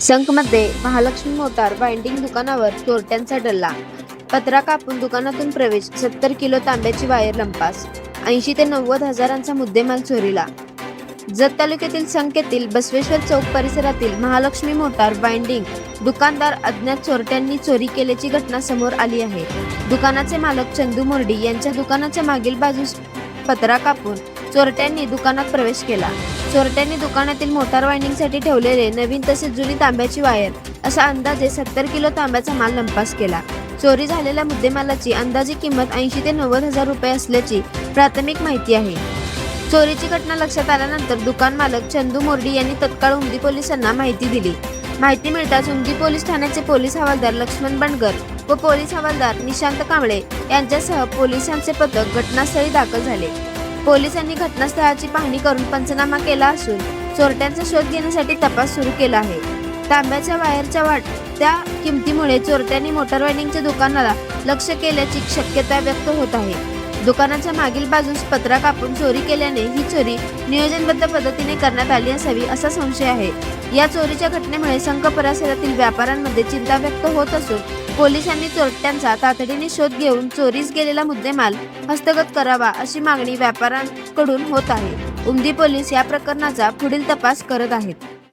संकमध्ये Mahalakshmi motor winding दुकानावर चोरट्यांचा डल्ला. पत्रा कापून दुकानातून प्रवेश, 70 किलो तांब्याची वायर लंपास, 80 ते 90 हजारांचा मुद्देमाल चोरीला. जत तालुक्यातील संक येथील बसवेश्वर चौक परिसरातील महालक्ष्मी मोटार वाइंडिंग दुकानदार अज्ञात चोरट्यांनी चोरी केल्याची घटना समोर आली आहे. दुकानाचे मालक चंदू मोर्डी यांच्या दुकानाच्या मागील बाजूस पत्रा कापून चोरट्यांनी दुकानात प्रवेश केला. चोरट्यांनी दुकानातील मोटार वाइंडिंगसाठी ठेवलेले नवीन तसेच जुनी तांब्याची वायर असा अंदाजे 70 किलो तांब्याचा माल लंपास केला. चोरी झालेल्या मुद्देमालाची अंदाजे किंमत 80 ते 90 हजार रुपये असल्याची प्राथमिक माहिती आहे. चोरीची घटना लक्षात आल्यानंतर दुकान मालक चंदू मोर्डी यांनी तत्काळ उमदी पोलिसांना माहिती दिली. माहिती मिळताच उमदी पोलीस ठाण्याचे पोलीस हवालदार लक्ष्मण बनगर व पोलीस हवालदार निशांत कांबळे यांच्यासह पोलिसांचे पथक घटनास्थळी दाखल झाले. पोलिसांनी घटनास्थळाची पाहणी करून पंचनामा केला असून चोरट्यांचा शोध घेण्यासाठी तपास सुरू केला आहे. तांब्याच्या वायरच्या वाढत्या किमतीमुळे चोरट्यांनी मोटार वाइंडिंगच्या दुकानाला लक्ष्य केल्याची शक्यता व्यक्त होत आहे. दुकानाच्या मागील बाजूस पत्रा कापून चोरी केल्याने ही चोरी नियोजनबद्ध पद्धतीने करण्यात आली असावी असा संशय आहे. या चोरीच्या घटनेमुळे संक परिसरातील व्यापाऱ्यांमध्ये चिंता व्यक्त होत असून पोलिसांनी चोरट्यांचा तातडीने शोध घेऊन चोरीस गेलेला मुद्देमाल हस्तगत करावा अशी मागणी व्यापाऱ्यांकडून होत आहे. उमदी पोलीस या प्रकरणाचा पुढील तपास करत आहेत.